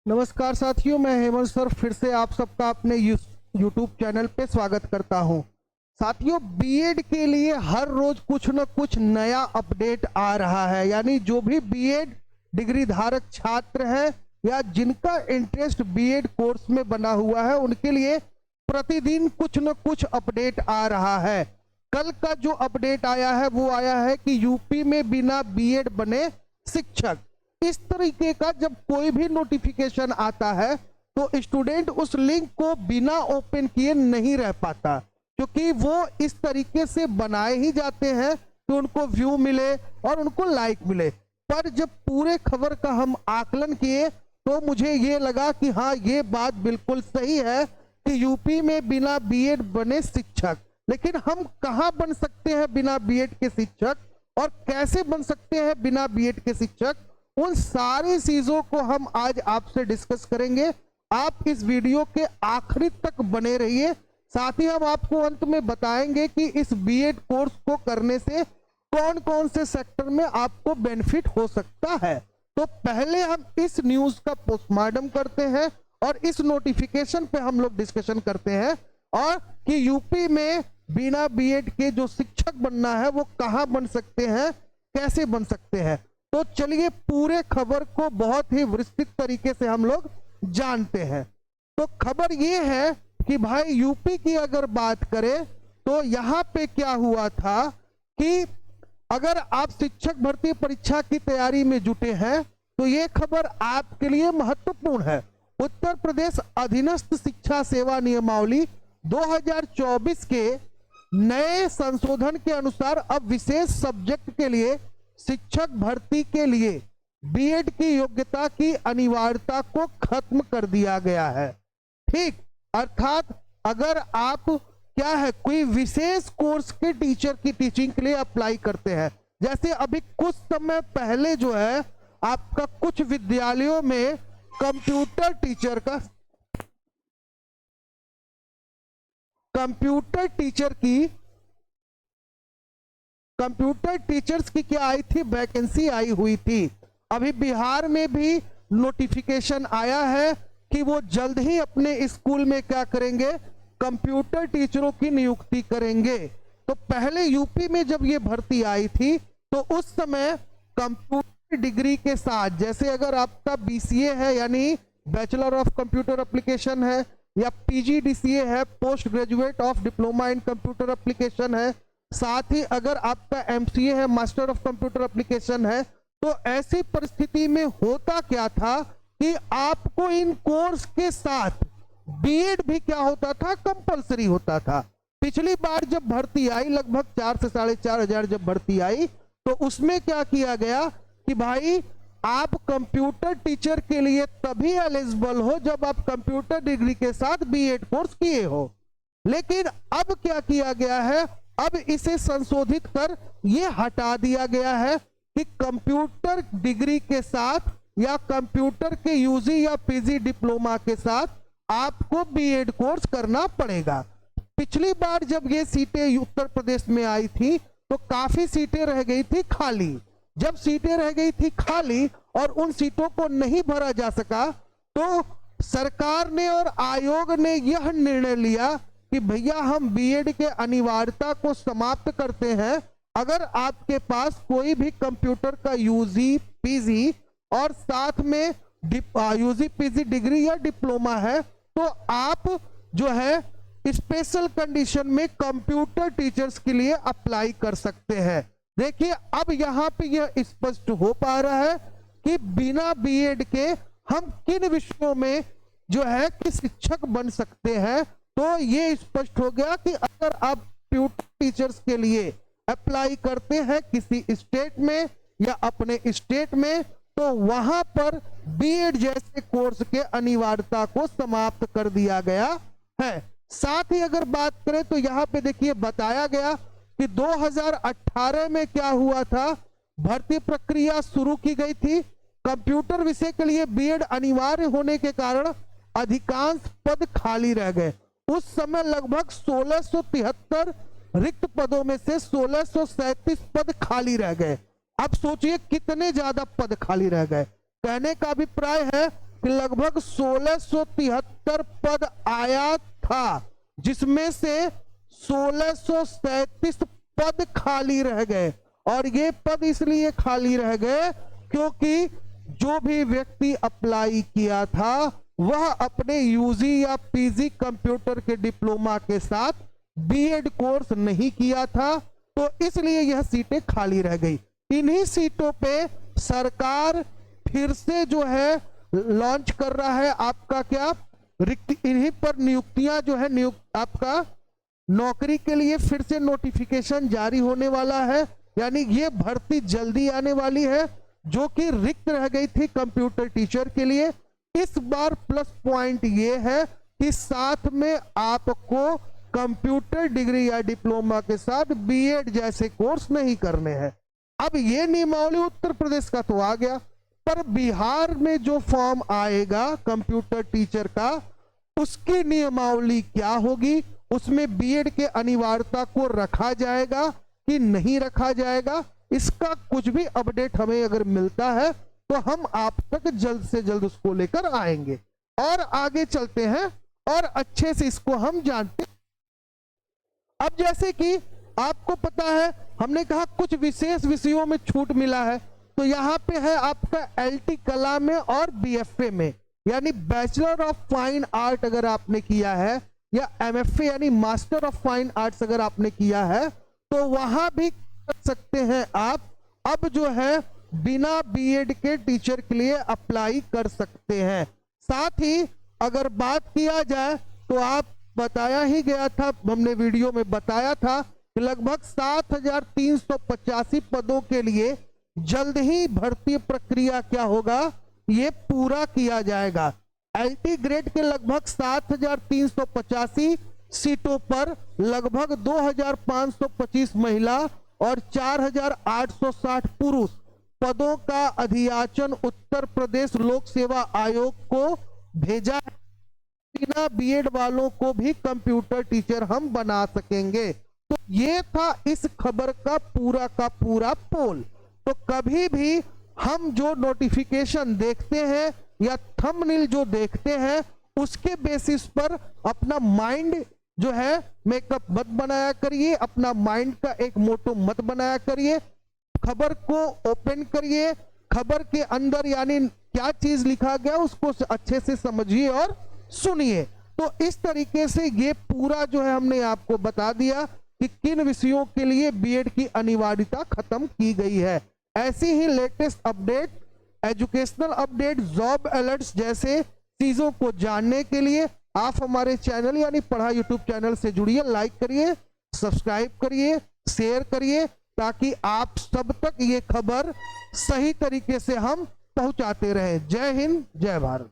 नमस्कार साथियों, मैं हेमंत सर फिर से आप सबका अपने यूट्यूब चैनल पे स्वागत करता हूं। साथियों, बीएड के लिए हर रोज कुछ न कुछ नया अपडेट आ रहा है। यानी जो भी बीएड डिग्री धारक छात्र हैं या जिनका इंटरेस्ट बीएड कोर्स में बना हुआ है, उनके लिए प्रतिदिन कुछ न कुछ अपडेट आ रहा है। कल का जो अपडेट आया है वो आया है कि यूपी में बिना बीएड बने शिक्षक। इस तरीके का जब कोई भी नोटिफिकेशन आता है तो स्टूडेंट उस लिंक को बिना ओपन किए नहीं रह पाता, क्योंकि वो इस तरीके से बनाए ही जाते हैं कि उनको व्यू मिले और उनको लाइक मिले। पर जब पूरे खबर का हम आकलन किए तो मुझे ये लगा कि हाँ, ये बात बिल्कुल सही है कि यूपी में बिना बीएड बने शिक्षक। लेकिन हम कहाँ बन सकते हैं बिना बीएड के शिक्षक और कैसे बन सकते हैं बिना बीएड के शिक्षक, उन सारी चीजों को हम आज आपसे डिस्कस करेंगे। आप इस वीडियो के आखिरी तक बने रहिए। साथ ही हम आपको अंत में बताएंगे कि इस बीएड कोर्स को करने से कौन कौन से सेक्टर में आपको बेनिफिट हो सकता है। तो पहले हम इस न्यूज का पोस्टमार्टम करते हैं और इस नोटिफिकेशन पे हम लोग डिस्कशन करते हैं, और कि यूपी में बिना बीएड के जो शिक्षक बनना है वो कहां बन सकते हैं, कैसे बन सकते हैं। तो चलिए पूरे खबर को बहुत ही विस्तृत तरीके से हम लोग जानते हैं। तो खबर ये है कि भाई यूपी की अगर बात करें तो यहां पे क्या हुआ था कि अगर आप शिक्षक भर्ती परीक्षा की तैयारी में जुटे हैं तो ये खबर आपके लिए महत्वपूर्ण है। उत्तर प्रदेश अधीनस्थ शिक्षा सेवा नियमावली 2024 के नए संशोधन के अनुसार अब विशेष सब्जेक्ट के लिए शिक्षक भर्ती के लिए बीएड की योग्यता की अनिवार्यता को खत्म कर दिया गया है। ठीक, अर्थात अगर आप क्या है कोई विशेष कोर्स के टीचर की टीचिंग के लिए अप्लाई करते हैं, जैसे अभी कुछ समय पहले जो है आपका कुछ विद्यालयों में कंप्यूटर टीचर्स की क्या आई थी, वैकेंसी आई हुई थी। अभी बिहार में भी नोटिफिकेशन आया है कि वो जल्द ही अपने स्कूल में क्या करेंगे, कंप्यूटर टीचरों की नियुक्ति करेंगे। तो पहले यूपी में जब ये भर्ती आई थी तो उस समय कंप्यूटर डिग्री के साथ, जैसे अगर आपका बीसीए है यानी बैचलर ऑफ कंप्यूटर एप्लीकेशन है, या पीजीडीसीए है, post graduate of diploma in computer application है, साथ ही अगर आपका एमसीए है, मास्टर ऑफ कंप्यूटर एप्लीकेशन है, तो ऐसी परिस्थिति में होता क्या था कि आपको इन कोर्स के साथ बीएड भी क्या होता था, कंपलसरी होता था। पिछली बार जब भर्ती आई, लगभग 4 से 4.5 हजार जब भर्ती आई, तो उसमें क्या किया गया कि भाई आप कंप्यूटर टीचर के लिए तभी एलिजिबल हो जब आप कंप्यूटर डिग्री के साथ बीएड कोर्स किए हो। लेकिन अब क्या किया गया है, अब इसे संशोधित कर यह हटा दिया गया है कि कंप्यूटर डिग्री के साथ या कंप्यूटर के यूजी या पीजी डिप्लोमा के साथ आपको बीएड कोर्स करना पड़ेगा। पिछली बार जब ये सीटें उत्तर प्रदेश में आई थी तो काफी सीटें रह गई थी खाली। जब सीटें रह गई थी खाली और उन सीटों को नहीं भरा जा सका तो सरकार ने और आयोग ने यह निर्णय लिया कि भैया हम बीएड के अनिवार्यता को समाप्त करते हैं। अगर आपके पास कोई भी कंप्यूटर का यूजी पीजी और साथ में यूजी पीजी डिग्री या डिप्लोमा है तो आप जो है स्पेशल कंडीशन में कंप्यूटर टीचर्स के लिए अप्लाई कर सकते हैं। देखिए अब यहां पे यह स्पष्ट हो पा रहा है कि बिना बीएड के हम किन विषयों में जो है कि शिक्षक बन सकते हैं। तो ये स्पष्ट हो गया कि अगर आप कंप्यूटर टीचर्स के लिए अप्लाई करते हैं किसी स्टेट में या अपने स्टेट में, तो वहां पर बीएड जैसे कोर्स के अनिवार्यता को समाप्त कर दिया गया है। साथ ही अगर बात करें तो यहां पे देखिए बताया गया कि 2018 में क्या हुआ था, भर्ती प्रक्रिया शुरू की गई थी। कंप्यूटर विषय के लिए बीएड अनिवार्य होने के कारण अधिकांश पद खाली रह गए। उस समय लगभग 1673 रिक्त पदों में से 1637 पद खाली रह गए। अब सोचिए कितने ज्यादा पद खाली रह गए। कहने का अभिप्राय है कि लगभग 1673 पद आया था, जिसमें से 1637 पद खाली रह गए। और ये पद इसलिए खाली रह गए क्योंकि जो भी व्यक्ति अप्लाई किया था वह अपने यूजी या पीजी कंप्यूटर के डिप्लोमा के साथ बीएड कोर्स नहीं किया था, तो इसलिए यह सीटें खाली रह गई। इन्हीं सीटों पे सरकार फिर से जो है लॉन्च कर रहा है आपका क्या रिक्त, इन्हीं पर नियुक्तियां जो है आपका नौकरी के लिए फिर से नोटिफिकेशन जारी होने वाला है, यानी ये भर्ती जल्दी आने वाली है जो कि रिक्त रह गई थी कंप्यूटर टीचर के लिए। इस बार प्लस पॉइंट ये है कि साथ में आपको कंप्यूटर डिग्री या डिप्लोमा के साथ बीएड जैसे कोर्स नहीं करने हैं। अब ये नियमावली उत्तर प्रदेश का तो आ गया, पर बिहार में जो फॉर्म आएगा कंप्यूटर टीचर का, उसकी नियमावली क्या होगी, उसमें बीएड के अनिवार्यता को रखा जाएगा कि नहीं रखा जाएगा, इसका कुछ भी अपडेट हमें अगर मिलता है तो हम आप तक जल्द से जल्द उसको लेकर आएंगे और आगे चलते हैं और अच्छे से इसको हम जानते हैं। अब जैसे कि आपको पता है हमने कहा कुछ विशेष विषयों में छूट मिला है, तो यहाँ पे है आपका एलटी कला में और बीएफए में, यानी बैचलर ऑफ फाइन आर्ट अगर आपने किया है या एमएफए यानी मास्टर ऑफ फाइन आर्ट्स अगर आपने किया है तो वहां भी कर सकते हैं आप। अब जो है बिना बीएड के टीचर के लिए अप्लाई कर सकते हैं। साथ ही अगर बात किया जाए तो आप बताया ही गया था, हमने वीडियो में बताया था कि लगभग 7385 पदों के लिए जल्द ही भर्ती प्रक्रिया क्या होगा, ये पूरा किया जाएगा। एलटी ग्रेड के लगभग 7385 सीटों पर लगभग 2525 महिला और 4860 पुरुष पदों का अधियाचन उत्तर प्रदेश लोक सेवा आयोग को भेजा है। बिना बीएड वालों को भी कंप्यूटर टीचर हम बना सकेंगे। तो ये था इस खबर का पूरा पोल। तो कभी भी हम जो नोटिफिकेशन देखते हैं या थंबनेल जो देखते हैं उसके बेसिस पर अपना माइंड जो है मेकअप मत बनाया करिए, अपना माइंड का एक मोटो मत बनाया करिए। खबर को ओपन करिए, खबर के अंदर यानी क्या चीज लिखा गया उसको अच्छे से समझिए और सुनिए। तो इस तरीके से ये पूरा जो है हमने आपको बता दिया कि किन विषयों के लिए बीएड की अनिवार्यता खत्म की गई है। ऐसी ही latest update, educational update, job alerts जैसे चीजों को जानने के लिए आप हमारे चैनल यानी पढ़ाई यूट्यूब चैनल से जुड़िए, लाइक करिए, सब्सक्राइब करिए, शेयर करिए, ताकि आप सब तक ये खबर सही तरीके से हम पहुंचाते रहें। जय हिंद, जय भारत।